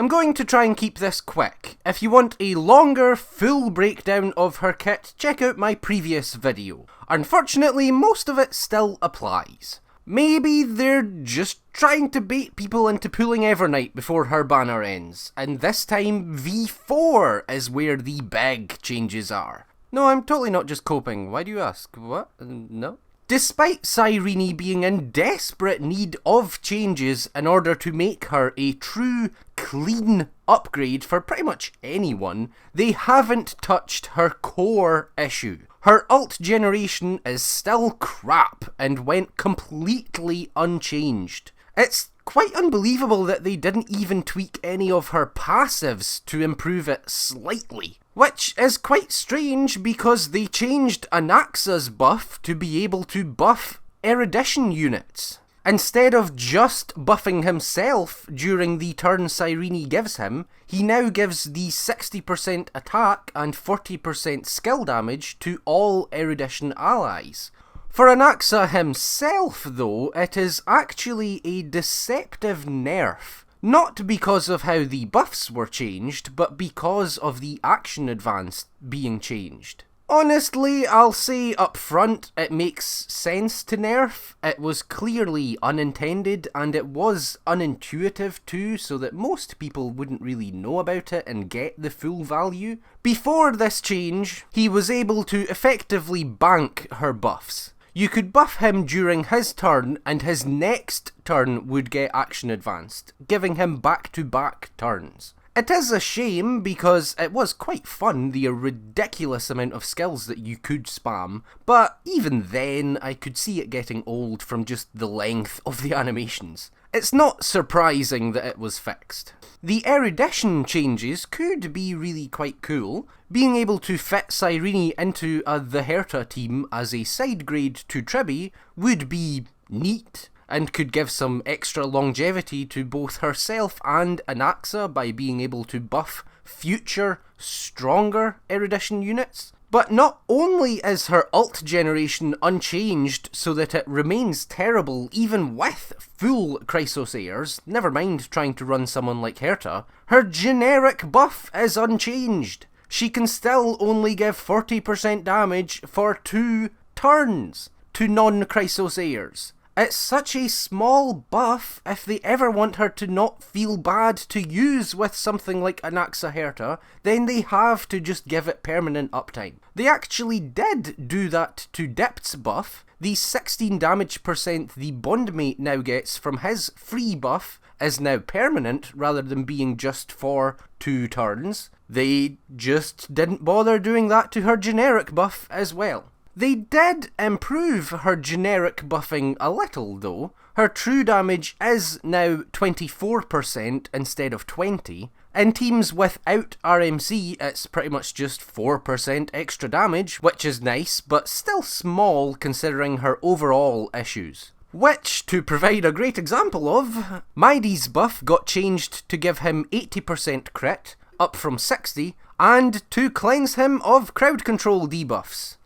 I'm going to try and keep this quick. If you want a longer, full breakdown of her kit, check out my previous video. Unfortunately, most of it still applies. Maybe they're just trying to bait people into pulling Evernight before her banner ends, and this time V4 is where the big changes are. No, I'm totally not just coping. Why do you ask? What? No? Despite Cyrene being in desperate need of changes in order to make her a true, clean upgrade for pretty much anyone, they haven't touched her core issue. Her ult generation is still crap and went completely unchanged. It's quite unbelievable that they didn't even tweak any of her passives to improve it slightly. Which is quite strange because they changed Anaxa's buff to be able to buff erudition units. Instead of just buffing himself during the turn Cyrene gives him, he now gives the 60% attack and 40% skill damage to all erudition allies. For Anaxa himself though, it is actually a deceptive nerf. Not because of how the buffs were changed, but because of the action advance being changed. Honestly, I'll say up front, it makes sense to nerf. It was clearly unintended, and it was unintuitive too, so that most people wouldn't really know about it and get the full value. Before this change, he was able to effectively bank her buffs. You could buff him during his turn, and his next turn would get action advanced, giving him back-to-back turns. It is a shame because it was quite fun, the ridiculous amount of skills that you could spam, but even then I could see it getting old from just the length of the animations. It's not surprising that it was fixed. The erudition changes could be really quite cool. Being able to fit Cyrene into a 𝘓𝘓𝘍𝘓 team as a side grade to Tribby would be neat, and could give some extra longevity to both herself and Anaxa by being able to buff future, stronger erudition units. But not only is her ult generation unchanged so that it remains terrible even with full Chrysosayers, never mind trying to run someone like 𝘓𝘓𝘓, her generic buff is unchanged. She can still only give 40% damage for 2 turns to non-Chrysosayers. It's such a small buff, if they ever want her to not feel bad to use with something like Anaxa 𝘓𝘓𝘓, then they have to just give it permanent uptime. They actually did do that to Dipt's buff. The 16 damage percent the bondmate now gets from his free buff is now permanent rather than being just for 2 turns. They just didn't bother doing that to her generic buff as well. They did improve her generic buffing a little though. Her true damage is now 24% instead of 20%. In teams without RMC, it's pretty much just 4% extra damage, which is nice, but still small considering her overall issues. Which, to provide a great example of, Mydei's buff got changed to give him 80% crit, up from 60%, and to cleanse him of crowd control debuffs.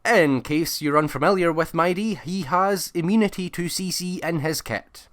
In case you're unfamiliar with Mydei, he has immunity to CC in his kit.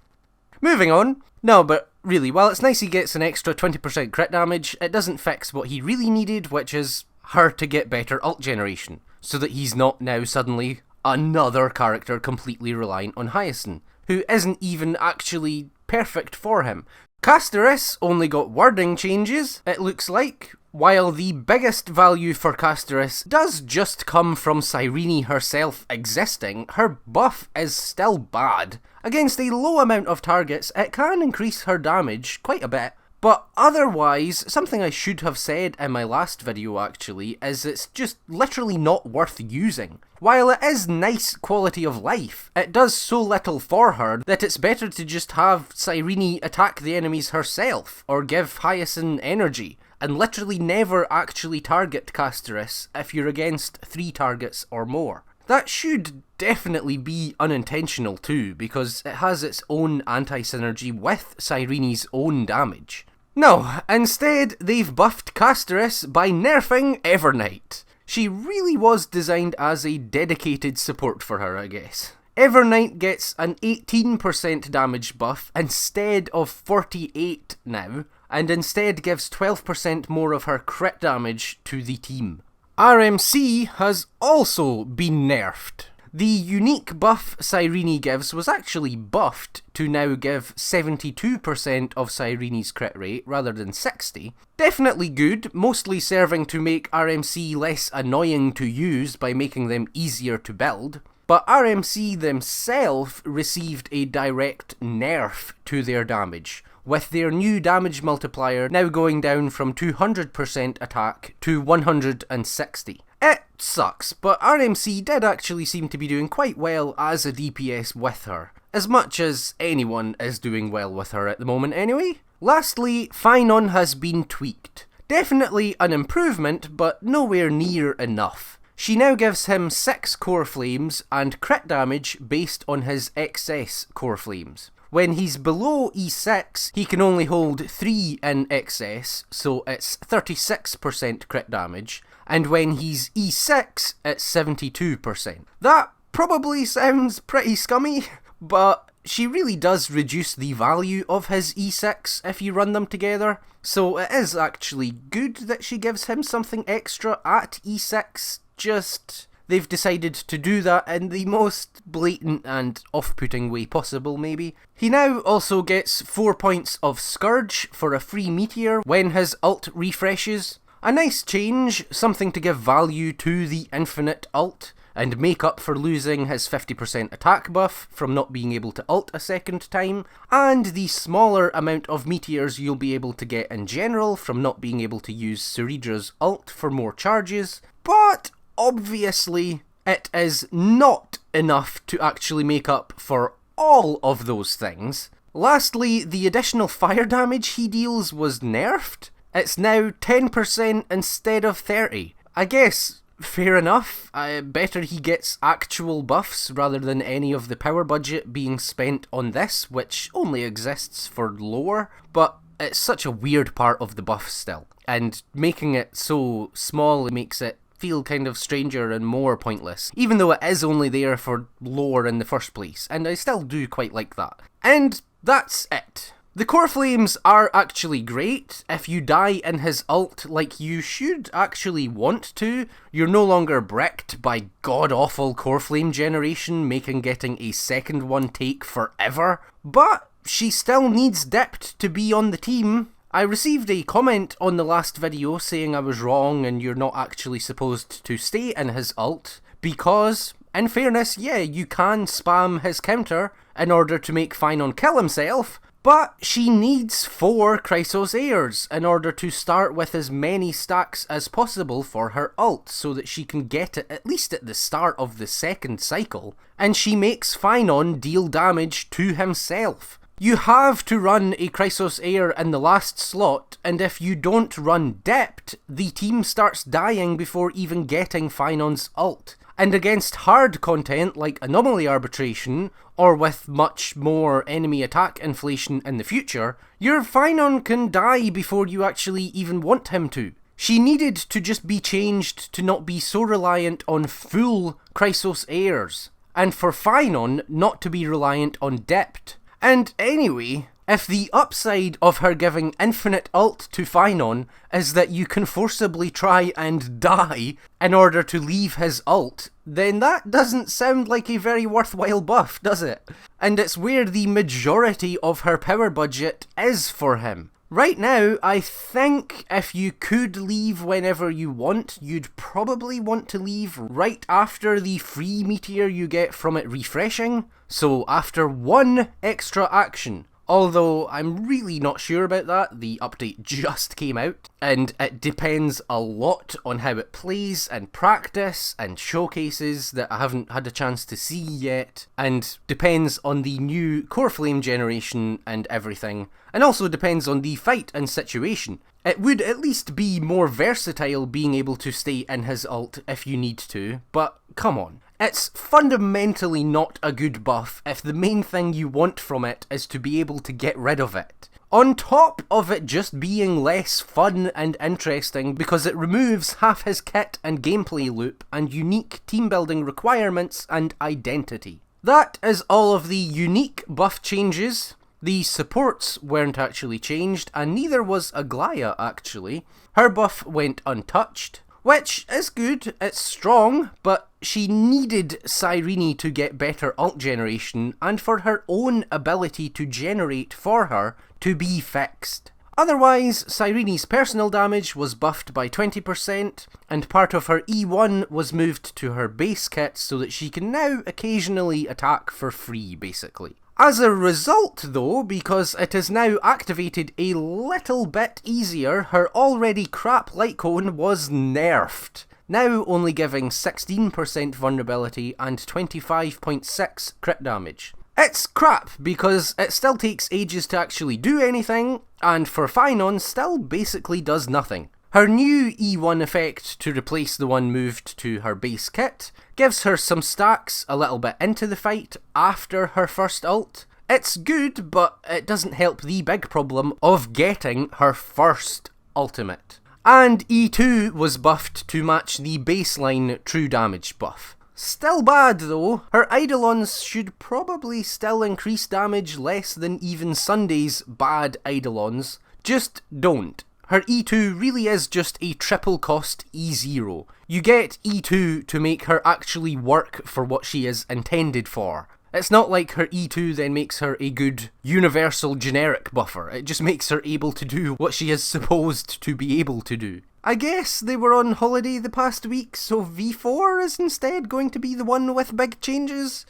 Moving on. No, but really, while it's nice he gets an extra 20% crit damage, it doesn't fix what he really needed, which is her to get better ult generation, so that he's not now suddenly another character completely reliant on Hyacinth, who isn't even actually perfect for him. Castorice only got wording changes, it looks like, while the biggest value for Castorice does just come from Cyrene herself existing. Her buff is still bad. Against a low amount of targets, it can increase her damage quite a bit, but otherwise, something I should have said in my last video actually, is it's just literally not worth using. While it is nice quality of life, it does so little for her that it's better to just have Cyrene attack the enemies herself, or give Hyacinth energy, and literally never actually target Castorice if you're against 3 targets or more. That should definitely be unintentional too, because it has its own anti-synergy with Cyrene's own damage. No, instead they've buffed Castorice by nerfing Evernight. She really was designed as a dedicated support for her, I guess. Evernight gets an 18% damage buff instead of 48 now, and instead gives 12% more of her crit damage to the team. RMC has also been nerfed. The unique buff Cyrene gives was actually buffed to now give 72% of Cyrene's crit rate rather than 60%. Definitely good, mostly serving to make RMC less annoying to use by making them easier to build. But RMC themselves received a direct nerf to their damage, with their new damage multiplier now going down from 200% attack to 160%. It sucks, but RMC did actually seem to be doing quite well as a DPS with her. As much as anyone is doing well with her at the moment anyway. Lastly, Phainon has been tweaked. Definitely an improvement, but nowhere near enough. She now gives him 6 core flames and crit damage based on his excess core flames. When he's below E6, he can only hold 3 in excess, so it's 36% crit damage, and when he's E6, it's 72%. That probably sounds pretty scummy, but she really does reduce the value of his E6 if you run them together, so it is actually good that she gives him something extra at E6, just they've decided to do that in the most blatant and off-putting way possible, maybe. He now also gets 4 points of Scourge for a free meteor when his ult refreshes. A nice change, something to give value to the infinite ult, and make up for losing his 50% attack buff from not being able to ult a second time, and the smaller amount of meteors you'll be able to get in general from not being able to use Ceredra's ult for more charges, but obviously it is not enough to actually make up for all of those things. Lastly, the additional fire damage he deals was nerfed. It's now 10% instead of 30%. I guess, fair enough. Better he gets actual buffs rather than any of the power budget being spent on this, which only exists for lore, but it's such a weird part of the buff still. And making it so small makes it feel kind of stranger and more pointless, even though it is only there for lore in the first place, and I still do quite like that. And that's it. The core flames are actually great. If you die in his ult like you should actually want to, you're no longer bricked by god-awful core flame generation, making getting a second one take forever. But she still needs dipped to be on the team. I received a comment on the last video saying I was wrong and you're not actually supposed to stay in his ult, because, in fairness, yeah, you can spam his counter in order to make Phainon kill himself, but she needs 4 Chrysos Heirs in order to start with as many stacks as possible for her ult, so that she can get it at least at the start of the second cycle, and she makes Phainon deal damage to himself. You have to run a Chrysos Heir in the last slot, and if you don't run Dept, the team starts dying before even getting Phainon's ult. And against hard content like Anomaly Arbitration, or with much more enemy attack inflation in the future, your Phainon can die before you actually even want him to. She needed to just be changed to not be so reliant on full Chrysos Heirs, and for Phainon not to be reliant on Dept. And anyway, if the upside of her giving infinite ult to Phainon is that you can forcibly try and die in order to leave his ult, then that doesn't sound like a very worthwhile buff, does it? And it's where the majority of her power budget is for him. Right now, I think if you could leave whenever you want, you'd probably want to leave right after the free meteor you get from it refreshing, so after 1 extra action. Although I'm really not sure about that, the update just came out, and it depends a lot on how it plays and practice and showcases that I haven't had a chance to see yet, and depends on the new core flame generation and everything, and also depends on the fight and situation. It would at least be more versatile being able to stay in his ult if you need to, but come on. It's fundamentally not a good buff if the main thing you want from it is to be able to get rid of it. On top of it just being less fun and interesting because it removes half his kit and gameplay loop and unique team building requirements and identity. That is all of the unique buff changes. The supports weren't actually changed, and neither was Aglaea actually. Her buff went untouched, which is good, it's strong, but she needed Cyrene to get better ult generation and for her own ability to generate for her to be fixed. Otherwise, Cyrene's personal damage was buffed by 20%, and part of her E1 was moved to her base kit so that she can now occasionally attack for free, basically. As a result though, because it is now activated a little bit easier, her already crap light cone was nerfed, now only giving 16% vulnerability and 25.6 crit damage. It's crap because it still takes ages to actually do anything, and for Phainon still basically does nothing. Her new E1 effect to replace the one moved to her base kit gives her some stacks a little bit into the fight after her first ult. It's good, but it doesn't help the big problem of getting her first ultimate. And E2 was buffed to match the baseline true damage buff. Still bad though, her Eidolons should probably still increase damage less than even Sunday's bad Eidolons. Just don't. Her E2 really is just a triple cost E0. You get E2 to make her actually work for what she is intended for. It's not like her E2 then makes her a good universal generic buffer, it just makes her able to do what she is supposed to be able to do. I guess they were on holiday the past week, so V4 is instead going to be the one with big changes.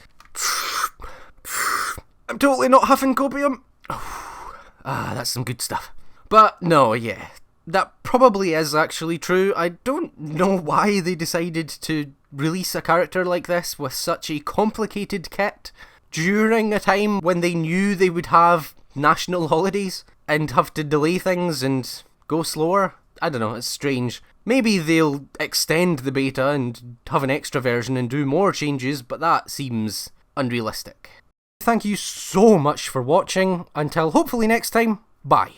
I'm totally not huffing copium. That's some good stuff. But no, yeah, that probably is actually true. I don't know why they decided to release a character like this with such a complicated kit during a time when they knew they would have national holidays and have to delay things and go slower. I don't know, it's strange. Maybe they'll extend the beta and have an extra version and do more changes, but that seems unrealistic. Thank you so much for watching. Until hopefully next time, bye.